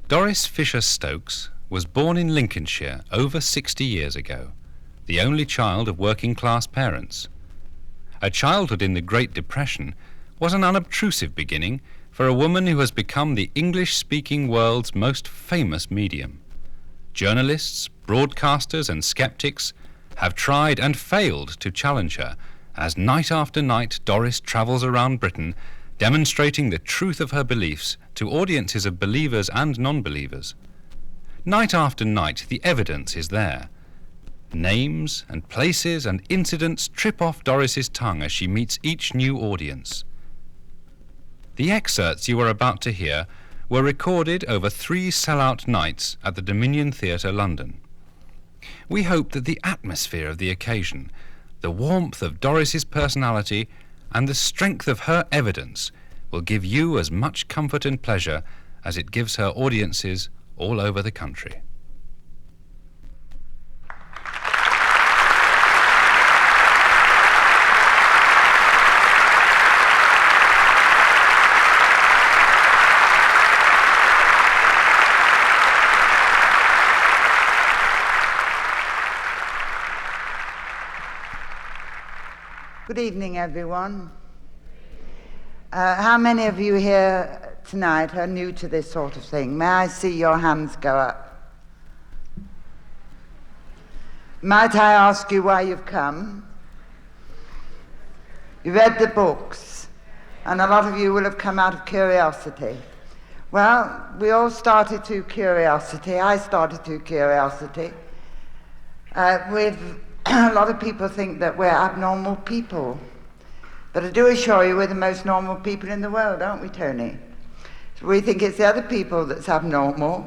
Doris Fisher Stokes was born in Lincolnshire over 60 years ago, the only child of working-class parents. Her childhood in the Great Depression was an unobtrusive beginning for a woman who has become the English-speaking world's most famous medium. Journalists, broadcasters and skeptics have tried and failed to challenge her as night after night Doris travels around Britain demonstrating the truth of her beliefs to audiences of believers and non-believers. Night after night the evidence is there. Names and places and incidents trip off Doris's tongue as she meets each new audience. The excerpts you are about to hear were recorded over 3 sell-out nights at the Dominion Theatre, London. We hope that the atmosphere of the occasion, the warmth of Doris's personality, and the strength of her evidence will give you as much comfort and pleasure as it gives her audiences all over the country. Good evening, everyone. How many of you here tonight are new to this sort of thing? May I see your hands go up? Might I ask you why you've come? You read the books, and a lot of you will have come out of curiosity. Well, we all started through curiosity. I started through curiosity. With a lot of people think that we're abnormal people. But I do assure you we're the most normal people in the world, aren't we, Tony? So we think it's the other people that's abnormal.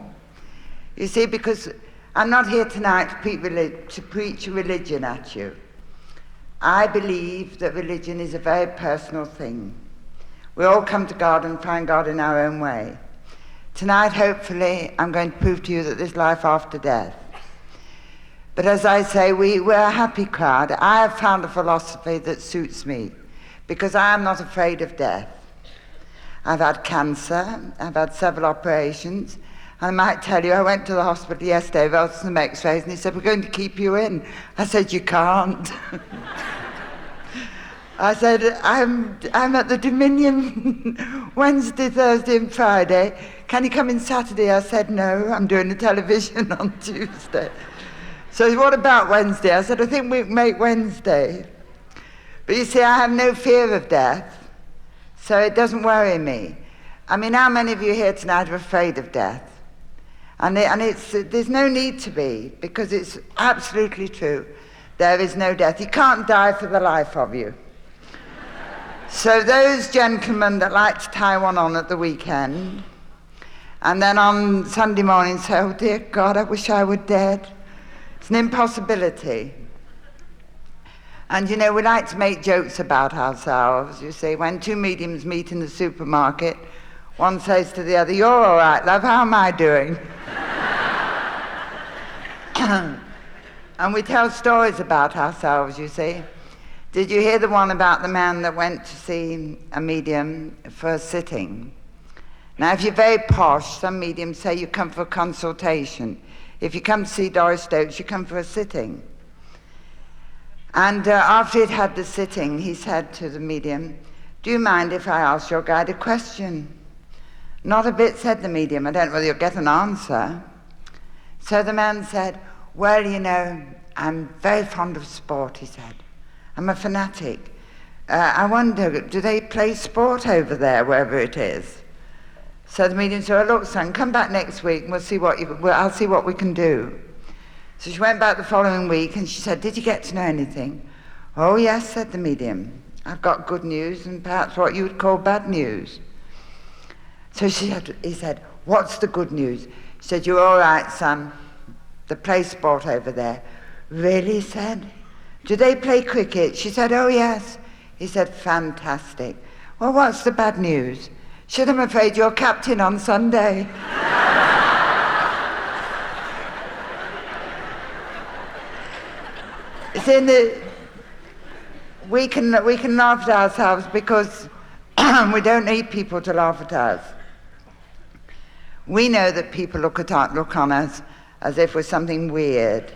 You see, because I'm not here tonight to preach religion at you. I believe that religion is a very personal thing. We all come to God and find God in our own way. Tonight, hopefully, I'm going to prove to you that there's life after death. But as I say, we're a happy crowd. I have found a philosophy that suits me because I am not afraid of death. I've had cancer, I've had several operations. I might tell you, I went to the hospital yesterday, wrote some x-rays, and he said, we're going to keep you in. I said, you can't. I said, I'm at the Dominion Wednesday, Thursday and Friday. Can you come in Saturday? I said, no, I'm doing the television on Tuesday. So what about Wednesday? I said, I think we can make Wednesday. But you see, I have no fear of death, so it doesn't worry me. I mean, how many of you here tonight are afraid of death? And there's no need to be, because it's absolutely true. There is no death. You can't die for the life of you. So those gentlemen that like to tie one on at the weekend, and then on Sunday morning say, oh dear God, I wish I were dead. It's an impossibility. And you know, we like to make jokes about ourselves. You see, when two mediums meet in the supermarket, one says to the other, you're all right, love, how am I doing? And we tell stories about ourselves, you see. Did you hear the one about the man that went to see a medium for a sitting? Now, if you're very posh, some mediums say you come for a consultation. If you come to see Doris Stokes, you come for a sitting. And after he'd had the sitting, he said to the medium, do you mind if I ask your guide a question? Not a bit, said the medium. I don't know whether you'll get an answer. So the man said, well, you know, I'm very fond of sport, he said. I'm a fanatic. I wonder, do they play sport over there, wherever it is? So the medium said, oh, look, son, come back next week and I'll see what we can do. So she went back the following week and she said, did you get to know anything? Oh, yes, said the medium. I've got good news and perhaps what you would call bad news. So he said, what's the good news? She said, you're all right, son. They play sport over there. Really, he said. Do they play cricket? She said, oh, yes. He said, fantastic. Well, what's the bad news? She said, I'm afraid you're captain on Sunday. See, we can laugh at ourselves because we don't need people to laugh at us. We know that people look on us as if we're something weird.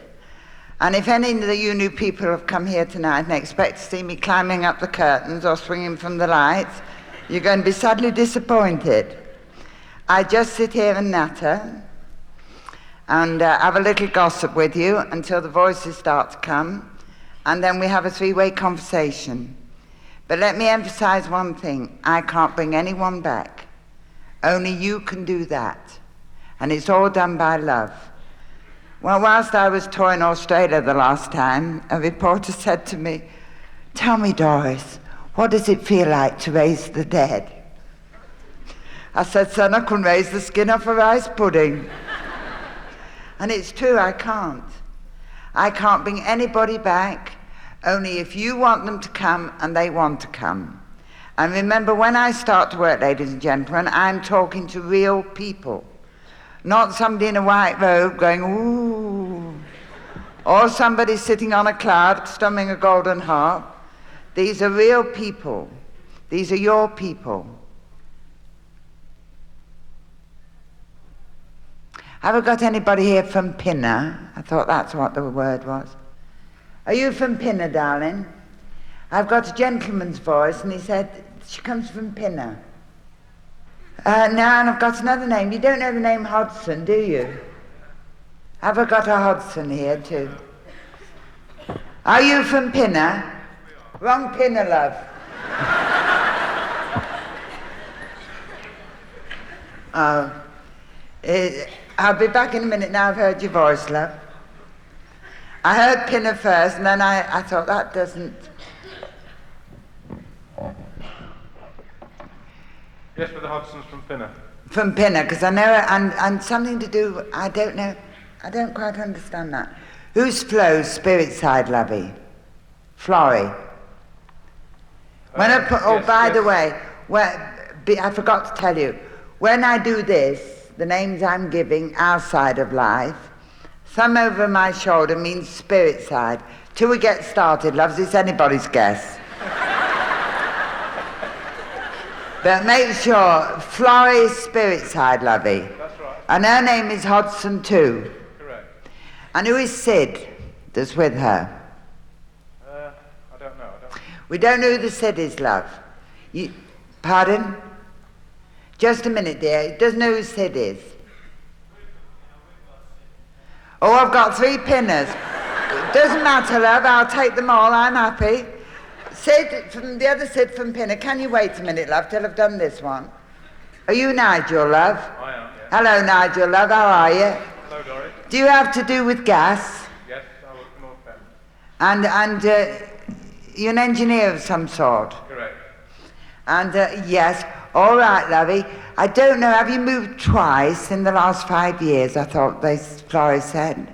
And if any of you new people have come here tonight and expect to see me climbing up the curtains or swinging from the lights, you're going to be sadly disappointed. I just sit here and natter and have a little gossip with you until the voices start to come, and then we have a three-way conversation. But let me emphasize one thing. I can't bring anyone back. Only you can do that. And it's all done by love. Well, whilst I was touring Australia the last time, a reporter said to me, "Tell me, Doris, what does it feel like to raise the dead?" I said, "Son, I couldn't raise the skin off a rice pudding." And it's true, I can't. I can't bring anybody back, only if you want them to come and they want to come. And remember, when I start to work, ladies and gentlemen, I'm talking to real people. Not somebody in a white robe going, ooh, or somebody sitting on a cloud strumming a golden harp. These are real people. These are your people. Have I got anybody here from Pinner? I thought that's what the word was. Are you from Pinner, darling? I've got a gentleman's voice, and he said she comes from Pinner. Now, and I've got another name. You don't know the name Hodson, do you? Have I got a Hodson here too? Are you from Pinner? Wrong Pinner, love. I'll be back in a minute now. I've heard your voice, love. I heard Pinner first, and then I thought that doesn't... Yes, but the Hodson's from Pinner. From Pinner, because I know it, and something to do, I don't know, I don't quite understand that. Who's Flo's spirit side, lovey? Florrie. By the way, I forgot to tell you, when I do this, the names I'm giving, our side of life, thumb over my shoulder means spirit side. Till we get started, loves, it's anybody's guess. But make sure, Florrie's spirit side, lovey. That's right. And her name is Hodson too. Correct. And who is Sid that's with her? I don't know. We don't know who the Sid is, love. Pardon? Just a minute, dear. He doesn't know who Sid is. Oh, I've got 3 pinners. Doesn't matter, love. I'll take them all. I'm happy. Sid, from the other Sid from Pinner, can you wait a minute, love, till I've done this one? Are you Nigel, love? I am, yes. Hello, Nigel, love, how are you? Hello, Doris. Do you have to do with gas? Yes, I work for North Penn. And you're an engineer of some sort? Correct. And yes, all right, lovey. I don't know, have you moved twice in the last 5 years, I thought Florrie said?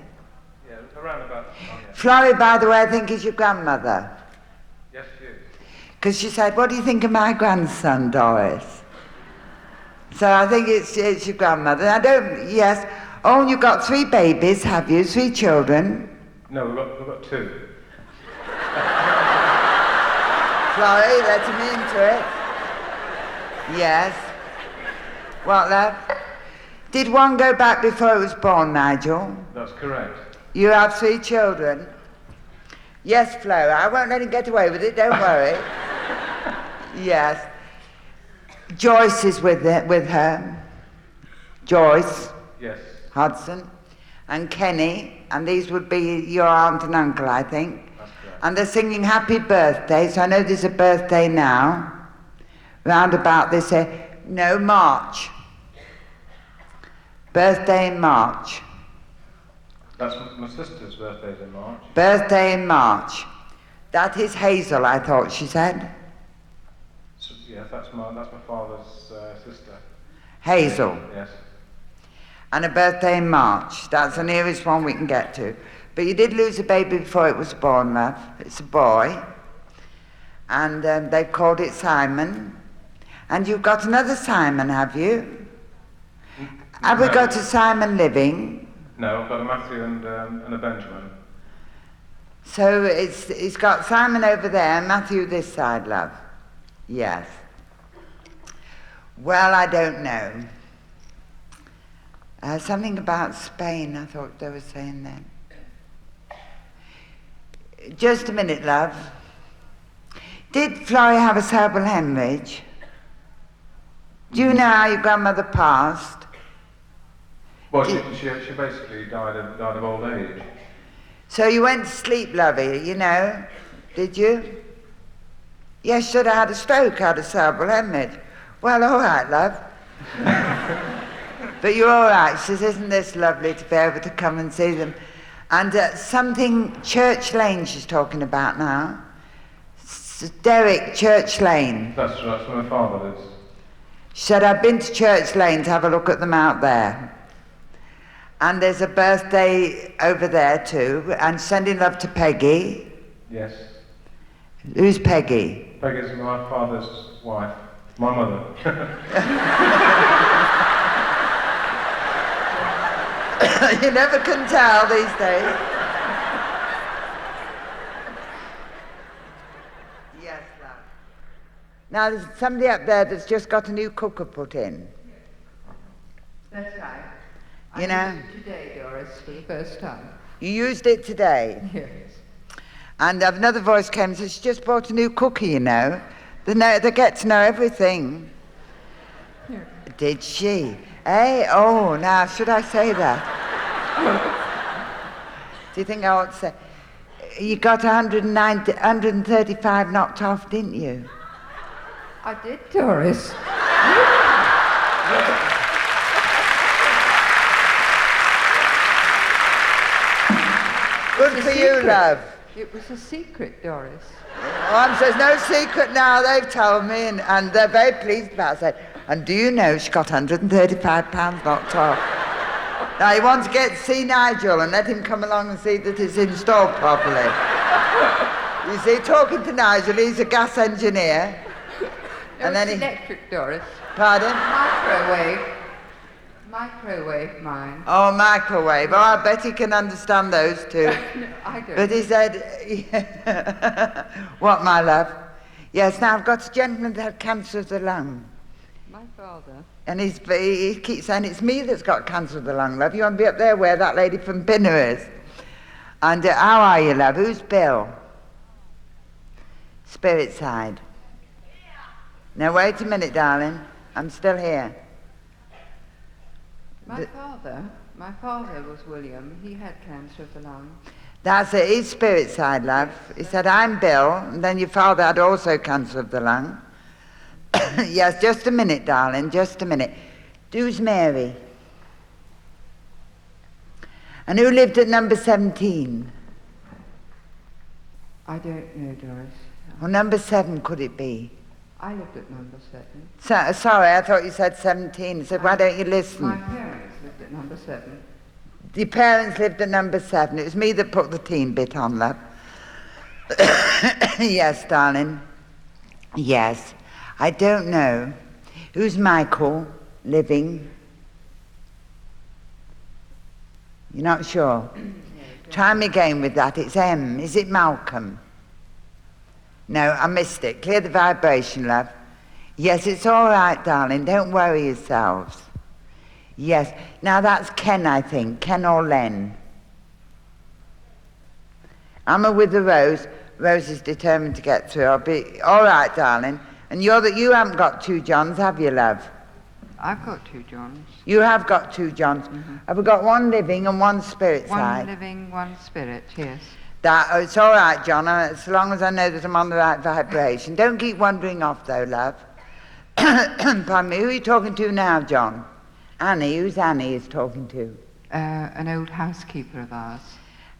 Yeah, around about that time, yes. Florrie, by the way, I think is your grandmother. Yes, she is. Because she said, what do you think of my grandson, Doris? So I think it's your grandmother. Yes. Oh, you've got 3 babies, have you? 3 children? No, we've got 2. Florrie, let him into it. Yes. What, love? Did one go back before it was born, Nigel? That's correct. You have 3 children? Yes, Flo, I won't let him get away with it, don't worry. Yes. Joyce is with her. Joyce. Yes. Hodson. And Kenny. And these would be your aunt and uncle, I think. That's correct. And they're singing happy birthday, so I know there's a birthday now. Round about this, March. Birthday in March. That's my sister's birthday's in March. Birthday in March. That is Hazel, I thought she said. So, yes, that's my father's sister. Hazel. Yes. And a birthday in March. That's the nearest one we can get to. But you did lose a baby before it was born, love. It's a boy. And they've called it Simon. And you've got another Simon, have you? Have we got a Simon living? No, I've got a Matthew and a Benjamin. So it's got Simon over there, Matthew this side, love. Yes. Well, I don't know. Something about Spain, I thought they were saying then. Just a minute, love. Did Florrie have a cerebral hemorrhage? Do you know how your grandmother passed? Well, she basically died of old age. So you went to sleep, lovey, you know? Did you? Yes, should have had a stroke, had a cerebral hemorrhage. Well, all right, love. But you're all right. She says, isn't this lovely to be able to come and see them? And something, Church Lane she's talking about now. Derek, Church Lane. That's where my father lives. She said, I've been to Church Lane to have a look at them out there. And there's a birthday over there too. And sending love to Peggy. Yes. Who's Peggy? Peggy's my father's wife. My mother. You never can tell these days. Yes, love. Now there's somebody up there that's just got a new cooker put in. That's right. You know? I used it today, Doris, for the first time. You used it today. Yes. And another voice came and said, she just bought a new cooker, you know. They get to know everything. Here. Did she? Eh? Oh, now, should I say that? Do you think I ought to say? You got 135 knocked off, didn't you? I did, Doris. Good for you, love. It was a secret, Doris. Oh, there's no secret now, they've told me, and they're very pleased about it. And do you know she got £135 knocked off? Now you want to get to see Nigel and let him come along and see that it's installed properly. You see, talking to Nigel, he's a gas engineer. No, it's electric, Doris. Pardon? Microwave, mine. Oh, microwave. Oh, I bet he can understand those too. No, I don't. But he said, what, my love? Yes, now I've got a gentleman that had cancer of the lung. My father. And he keeps saying, it's me that's got cancer of the lung, love. You want to be up there where that lady from Pinner is? And how are you, love? Who's Bill? Spirit side. Now, wait a minute, darling. I'm still here. My father was William. He had cancer of the lung. That's it. He's spirit side, love. He said, I'm Bill. And then your father had also cancer of the lung. Yes, just a minute, darling, just a minute. Who's Mary? And who lived at number 17? I don't know, Doris. Or number 7, could it be? I lived at number 7. Sorry, I thought you said 17. I said, why don't you listen? My parents lived at number 7. Your parents lived at number 7. It was me that put the teen bit on, love. Yes, darling. Yes. I don't know. Who's Michael living? You're not sure? Try me again with that. It's M. Is it Malcolm? No, I missed it. Clear the vibration, love. Yes, it's all right, darling. Don't worry yourselves. Yes. Now that's Ken, I think. Ken or Len. Emma with the Rose. Rose is determined to get through. I'll be all right, darling. And you haven't got 2 Johns, have you, love? I've got 2 Johns. You have got 2 Johns. Mm-hmm. Have we got 1 living and 1 spirit side? 1 living, 1 spirit, yes. It's all right, John, as long as I know that I'm on the right vibration. Don't keep wandering off, though, love. Pardon me, who are you talking to now, John? Annie. Who's Annie is talking to? An old housekeeper of ours.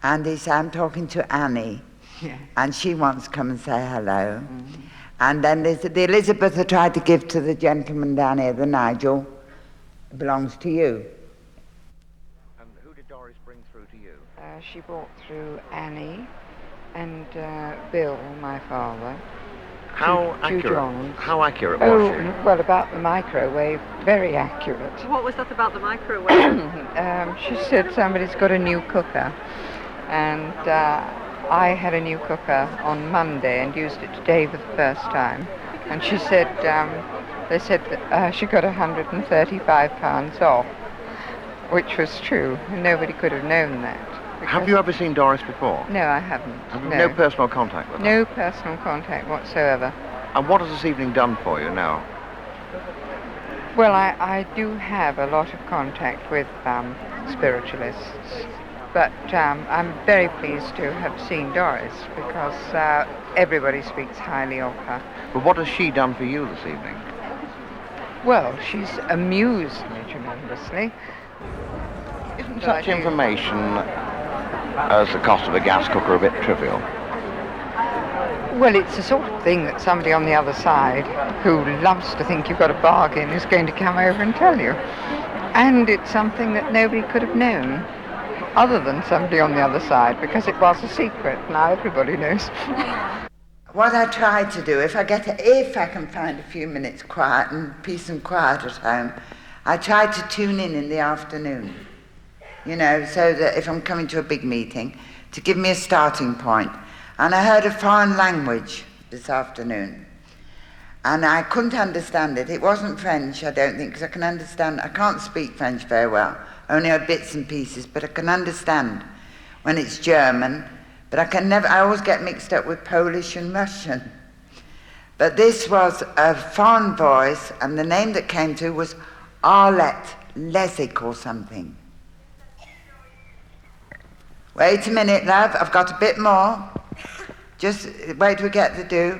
And he said, I'm talking to Annie. Yeah. And she wants to come and say hello. Mm-hmm. And then there's the Elizabeth I tried to give to the gentleman down here, the Nigel, belongs to you. And who did Doris bring through to you? She brought through Annie and Bill, my father. How two accurate? Johns. How accurate was she? Well, about the microwave, very accurate. What was that about the microwave? She said somebody's got a new cooker, and I had a new cooker on Monday and used it today for the first time. And she said, they said that she got £135 off. which was true. Nobody could have known that. Have you ever seen Doris before? No, I haven't. Have you no personal contact with her? No personal contact whatsoever. And what has this evening done for you now? Well, I do have a lot of contact with spiritualists, but I'm very pleased to have seen Doris because everybody speaks highly of her. But what has she done for you this evening? Well, she's amused me tremendously. Isn't such information as the cost of a gas cooker a bit trivial? Well, it's the sort of thing that somebody on the other side who loves to think you've got a bargain is going to come over and tell you. And it's something that nobody could have known other than somebody on the other side because it was a secret. Now everybody knows. What I try to do, if I can find a few minutes quiet and peace and quiet at home, I try to tune in the afternoon, you know, so that if I'm coming to a big meeting, to give me a starting point. And I heard a foreign language this afternoon, and I couldn't understand it. It wasn't French, I don't think, because I can't speak French very well, only bits and pieces, but I can understand when it's German, but I always get mixed up with Polish and Russian. But this was a foreign voice, and the name that came to was Arlette Lezik or something. Wait a minute, love, I've got a bit more. Just wait till we get the do.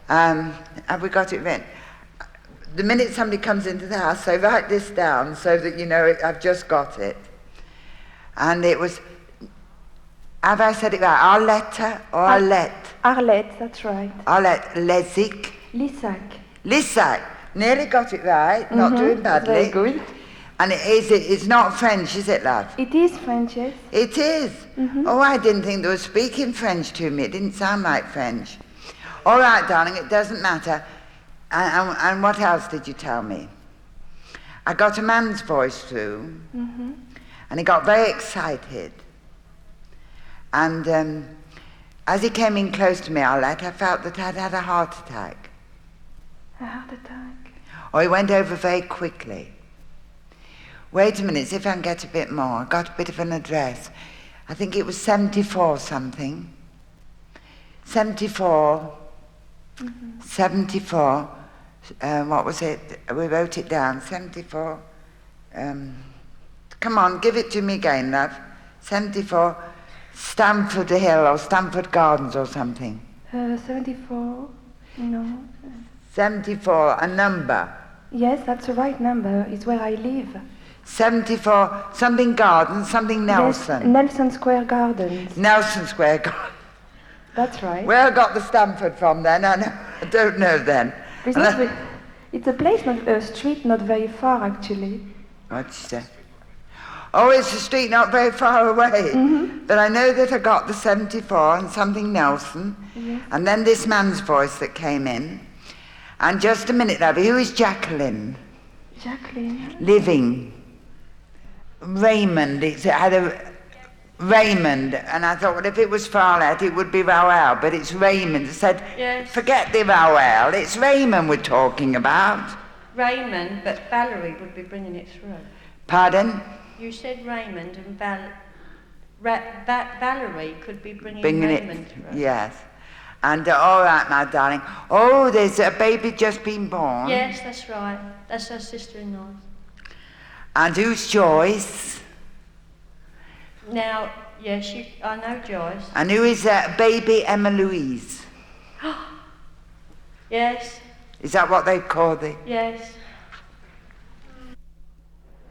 Have we got it written? The minute somebody comes into the house, so write this down so that you know I've just got it. And it was, have I said it right? Arletta or Arlette? Arlette, that's right. Arlette Lezik. Lisak. Lisak. Nearly got it right, not doing badly. Very good. And it's not French, is it, love? It is French, yes. It is? Oh, I didn't think they were speaking French to me. It didn't sound like French. All right, darling, it doesn't matter. And what else did you tell me? I got a man's voice through, and he got very excited. And as he came in close to me, Arlette, I felt that I'd had a heart attack. A heart attack? Or he went over very quickly. Wait a minute, see if I can get a bit more. I got a bit of an address. I think it was 74 something. 74. 74. What was it? We wrote it down. 74. Come on, give it to me again, love. 74. Stamford Hill or Stamford Gardens or something. 74? No. 74, a number. Yes, that's the right number. It's where I live. 74, something Gardens, something Nelson. Yes, Nelson Square Gardens. Nelson Square Gardens. That's right. Where I got the Stamford from then, I don't know then. It's a place, a street not very far actually. What'd you say? Oh, it's a street not very far away. But I know that I got the 74 and something Nelson. Yes. And then this man's voice that came in. And just a minute, Abby, who is Jacqueline? Jacqueline? Living. Raymond, it had a Raymond, and I thought, well, if it was Farlette, it would be Rowell, but it's Raymond. I said, yes. Forget the Rowell, it's Raymond we're talking about. Raymond, but Valerie would be bringing it through. Pardon? You said Raymond and Valerie could be bringing Raymond through. Yes. And all right, my darling. Oh, there's a baby just been born. Yes, that's right. That's her sister-in-law. And who's Joyce? Now, yes, I know Joyce. And who is baby Emma Louise? Yes. Is that what they call the... Yes.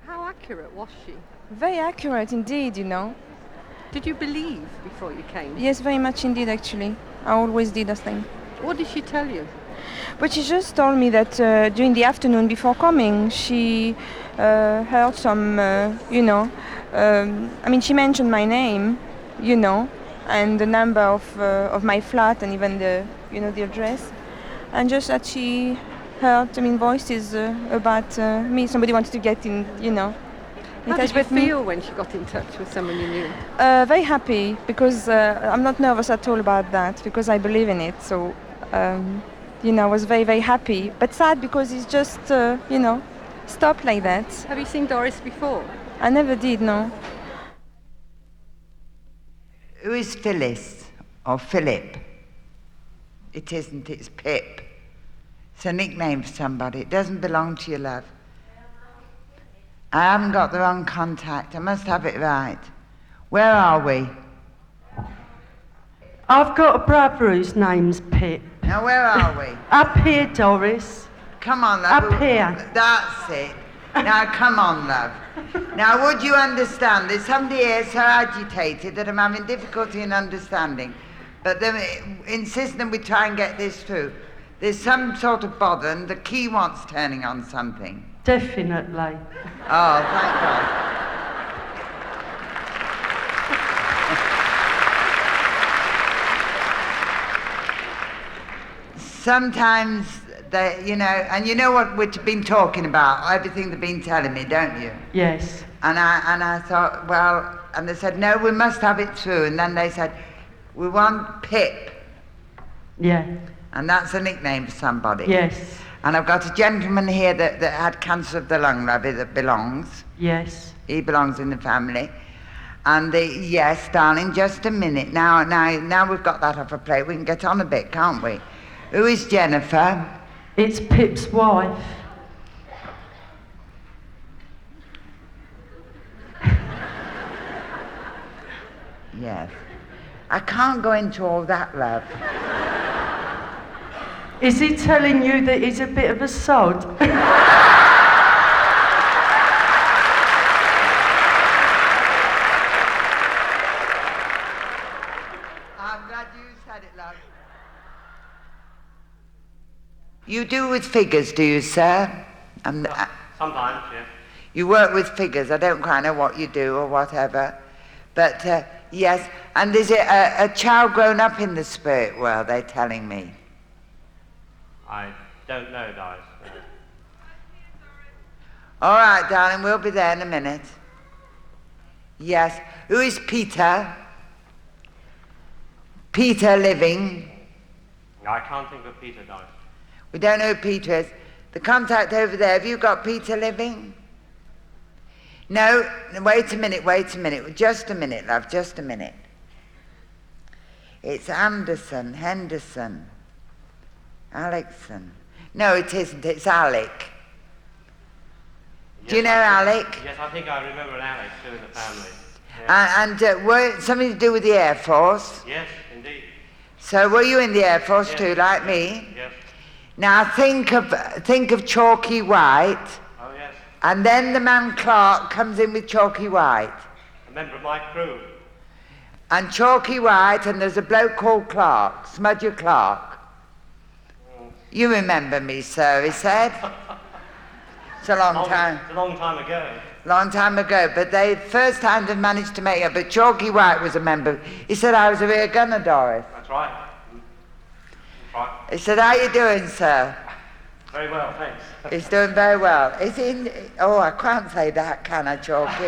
How accurate was she? Very accurate indeed, you know. Did you believe before you came? Yes, very much indeed, actually. I always did, I think. What did she tell you? But she just told me that during the afternoon before coming, she heard some, she mentioned my name, and the number of my flat and even the address. And just that she heard, voices about me. Somebody wanted to get in, How did you feel when she got in touch with someone you knew? Very happy, because I'm not nervous at all about that, because I believe in it. So, I was very, very happy. But sad because it's just, stopped like that. Have you seen Doris before? I never did, no. Who is Phyllis or Philip? It isn't, it's Pip. It's a nickname for somebody. It doesn't belong to you, love. I haven't got the wrong contact. I must have it right. Where are we? I've got a brother whose name's Pip. Now, where are we? Up here, Doris. Come on, love. Up here. That's it. Now, come on, love. Now, would you understand? There's somebody here so agitated that I'm having difficulty in understanding. But they're insisting we try and get this through. There's some sort of bother, and the key wants turning on something. Definitely. Oh, thank God. Sometimes they, and you know what we've been talking about, everything they've been telling me, don't you? Yes. And I thought, well, and they said, no, we must have it through. And then they said, we want Pip. Yeah. And that's a nickname for somebody. Yes. And I've got a gentleman here that had cancer of the lung, Ravi, that belongs. Yes. He belongs in the family. And yes, darling, just a minute. Now we've got that off a plate. We can get on a bit, can't we? Who is Jennifer? It's Pip's wife. Yes. I can't go into all that, love. Is he telling you that he's a bit of a sod? I'm glad you said it, love. You do with figures, do you, sir? Sometimes, yes. You work with figures. I don't quite know what you do or whatever. But, yes. And is it a child grown up in the spirit world, they're telling me? I don't know, Doris. No. All right, darling, we'll be there in a minute. Yes. Who is Peter? Peter living? I can't think of Peter, Doris. We don't know who Peter is. The contact over there, have you got Peter living? No, wait a minute. Just a minute, love, just a minute. It's Anderson, Henderson, Alexson. No, it isn't, it's Alec. Yes, Do you know Alec? Yes, I think I remember an Alex too in the family. And were something to do with the Air Force? Yes, indeed. So were you in the Air Force Yes. too, like me? Yes. Now think of Chalky White. Oh, yes. And then the man Clark comes in with Chalky White. A member of my crew. And Chalky White, and there's a bloke called Clark, Smudger Clark. You remember me, sir, he said. It's a long time. It's a long time ago. Long time ago, but they first time they managed to make it, but Chalky White was a member. He said, I was a rear gunner, Doris. That's right. That's right. He said, how you doing, sir? Very well, thanks. He's doing very well. Is he in... Oh, I can't say that, can I, Chalky?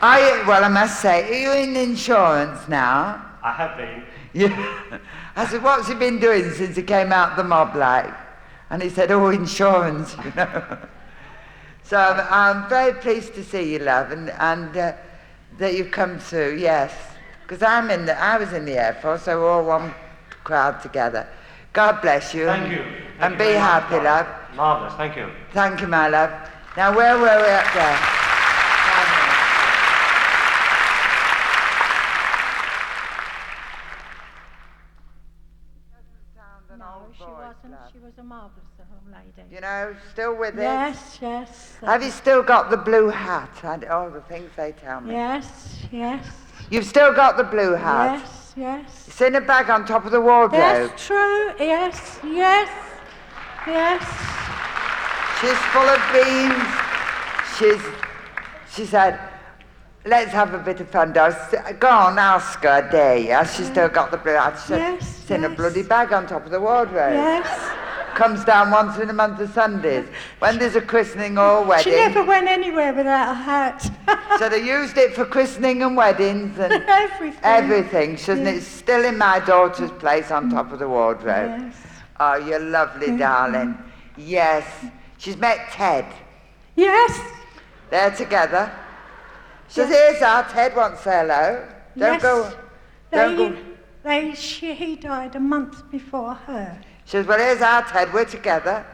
Well, I must say, are you in insurance now? I have been. Yeah. I said, what's he been doing since he came out the mob, like? And he said, oh, insurance, you know. So I'm very pleased to see you, love, and that you've come through, yes. Because I was in the Air Force, so we're all one crowd together. God bless you. Thank you. And be happy, love. Marvellous, thank you. Thank you, my love. Now, where were we up there? No, she wasn't. She was a marvellous lady. You know, still with it? Yes, yes. Have you still got the blue hat? All the things they tell me. Yes, yes. You've still got the blue hat? Yes, yes. It's in a bag on top of the wardrobe. That's true. Yes, yes, yes. She's full of beans. She said, let's have a bit of fun, Doris. Go on, ask her, I dare you. Has she still got the blue hat? She said, Yes, it's in a bloody bag on top of the wardrobe. Yes. Comes down once in a month of Sundays. When there's a christening or a wedding. She never went anywhere without a hat. So they used it for christening and weddings and Everything. everything. Shouldn't It's still in my daughter's place on top of the wardrobe. Yes. Oh, you're lovely, darling. Yes. She's met Ted. Yes. They're together. She says, here's our Ted wants to say hello. Don't Yes. go. He died a month before her. She says, well, here's our Ted, we're together.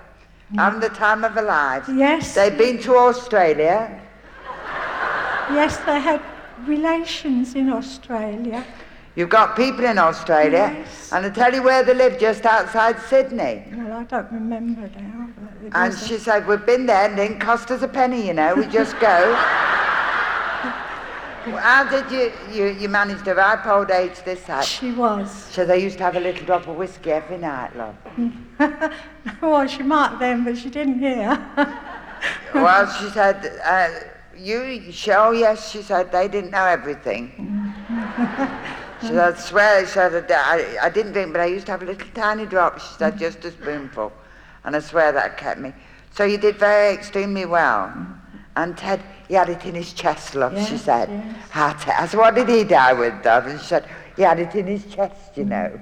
Having the time of their lives. Yes. They've been to Australia. Yes, they had relations in Australia. You've got people in Australia. Yes. And I tell you where they live, just outside Sydney. Well, I don't remember now. But it And was she said, we've been there and it didn't cost us a penny, you know, we just go. How did you manage to ripe old age this side? She was. So they used to have a little drop of whiskey every night, love. Well, she might then, but she didn't hear. Well, she said, oh yes, she said, they didn't know everything. She said, I swear, she said, I didn't drink, but I used to have a little tiny drop, she said, just a spoonful. And I swear that kept me. So you did very extremely well. And Ted, he had it in his chest, love, she said. Yes. I said, what did he die with, love? And she said, he had it in his chest, you know.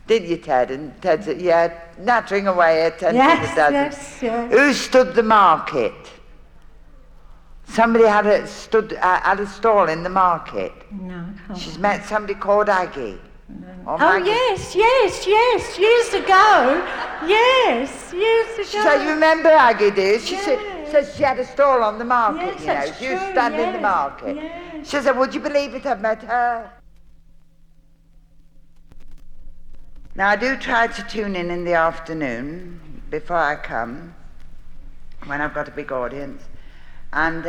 Did you, Ted? And Ted said, yeah, nattering away at 10 to the dozen. Yes. Who stood the market? Somebody had a stall in the market. No, I can't. She's met somebody called Aggie. Or Oh, Maggie. yes, years ago. Yes, years ago. She said, you remember Aggie, dear? She Yes. said she had a stall on the market, Yes, you know. that's She used to true, stand in the yes, market. yes. She said, would you believe it, I've met her? Now, I do try to tune in the afternoon before I come, when I've got a big audience. And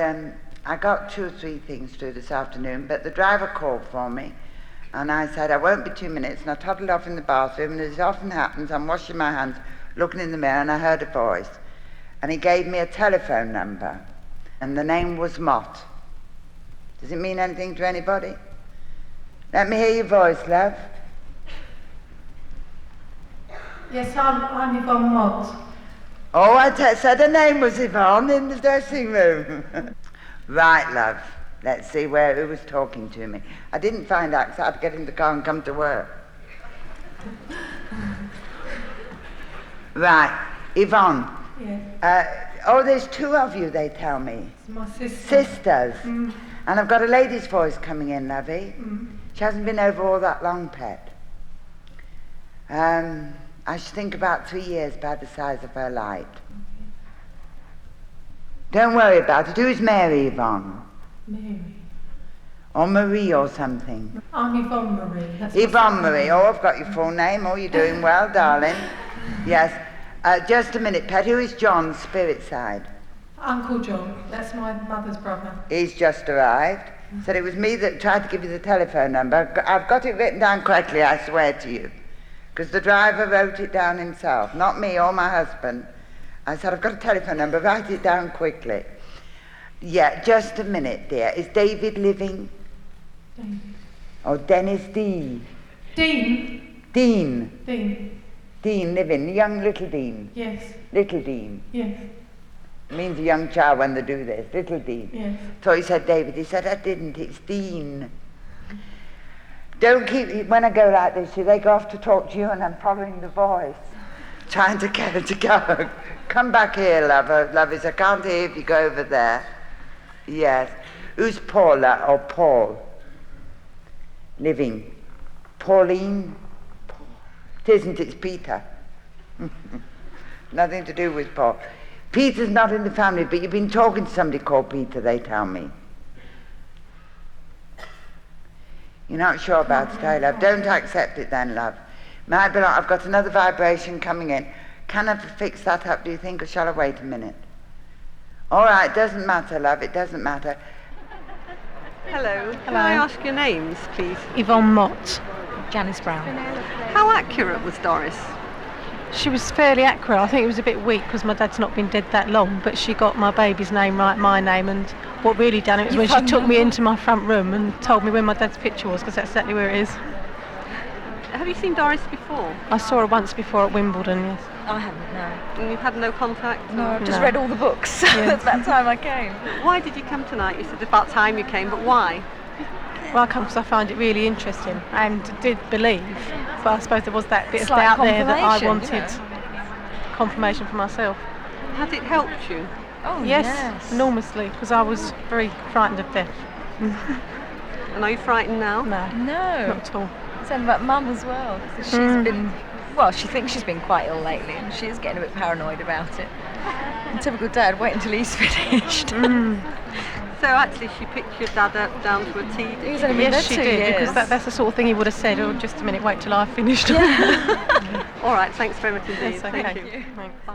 I got 2 or 3 things to do this afternoon, but the driver called for me, and I said, I won't be 2 minutes, and I toddled off in the bathroom, and as often happens, I'm washing my hands, looking in the mirror, and I heard a voice. And he gave me a telephone number, and the name was Mott. Does it mean anything to anybody? Let me hear your voice, love. Yes, I'm Yvonne Mott. Oh, said her name was Yvonne in the dressing room. Right, love. Let's see who was talking to me. I didn't find out because I had to get in the car and come to work. Right, Yvonne. Yes. There's 2 of you, they tell me. It's my sister. Sisters. And I've got a lady's voice coming in, lovey. She hasn't been over all that long, pet. I should think about 3 years by the size of her light. Don't worry about it. Who's Mary, Yvonne? Mary. Or Marie or something? I'm Yvonne Marie. That's my Yvonne second Marie. name. Oh, I've got your full name. Oh, you're doing well, darling. Yes. Just a minute, pet. Who is John's spirit side? Uncle John. That's my mother's brother. He's just arrived. Said it was me that tried to give you the telephone number. I've got it written down correctly, I swear to you. Because the driver wrote it down himself, not me or my husband. I said, I've got a telephone number, write it down quickly. Yeah, just a minute, dear. Is David living? David. Or Dennis D? Dean. Dean. Dean. Dean living, young little Dean. Yes. Little Dean. Yes. It means a young child when they do this, little Dean. Yes. So he said David, he said, I didn't, it's Dean. Don't keep, when I go like this, they go off to talk to you and I'm following the voice. Trying to get her to go. Come back here, lovies, I can't hear if you go over there. Yes. Who's Paula or Paul? Living. Pauline? It isn't, it's Peter. Nothing to do with Paul. Peter's not in the family, but you've been talking to somebody called Peter, they tell me. You're not sure about it, love? Don't accept it then, love. Might be like I've got another vibration coming in. Can I fix that up, do you think, or shall I wait a minute? All right, doesn't matter, love, it doesn't matter. Hello. Can I ask your names, please? Yvonne Mott. Janice Brown. How accurate was Doris? She was fairly accurate. I think it was a bit weak because my dad's not been dead that long, but she got my baby's name right, my name, and what really done it was when she took me into my front room and told me where my dad's picture was, because that's exactly where it is. Have you seen Doris before? I saw her once before at Wimbledon, yes. I haven't, no. And you've had no contact? No, I've just No. read all the books. Yeah. That's about time I came. Why did you come tonight? You said it's about time you came, but why? Well, I come because I found it really interesting and did believe, but I suppose there was that bit It's of like doubt there that I confirmation, wanted you know. confirmation for myself. Has it helped you? Oh, Yes, enormously, because I was very frightened of death. And are you frightened now? No, No. not at all. Saying about Mum as well. 'Cause she's been, well, she thinks she's been quite ill lately, and she is getting a bit paranoid about it. And typical Dad, wait until he's finished. So actually she picked your dad up down to a T. He was only been Yes, there she 2 did, years. because that's the sort of thing he would have said, oh, just a minute, wait till I've finished. All right, thanks very much indeed. That's okay. Thank you. Thanks. Bye.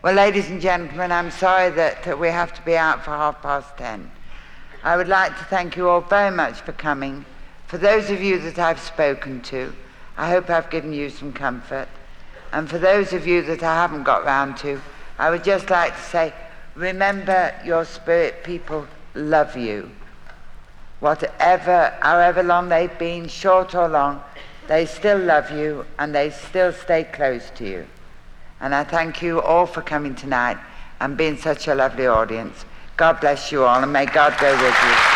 Well, ladies and gentlemen, I'm sorry that we have to be out for 10:30. I would like to thank you all very much for coming. For those of you that I've spoken to, I hope I've given you some comfort. And for those of you that I haven't got round to, I would just like to say, remember your spirit people love you. Whatever, however long they've been, short or long, they still love you and they still stay close to you. And I thank you all for coming tonight and being such a lovely audience. God bless you all and may God go with you.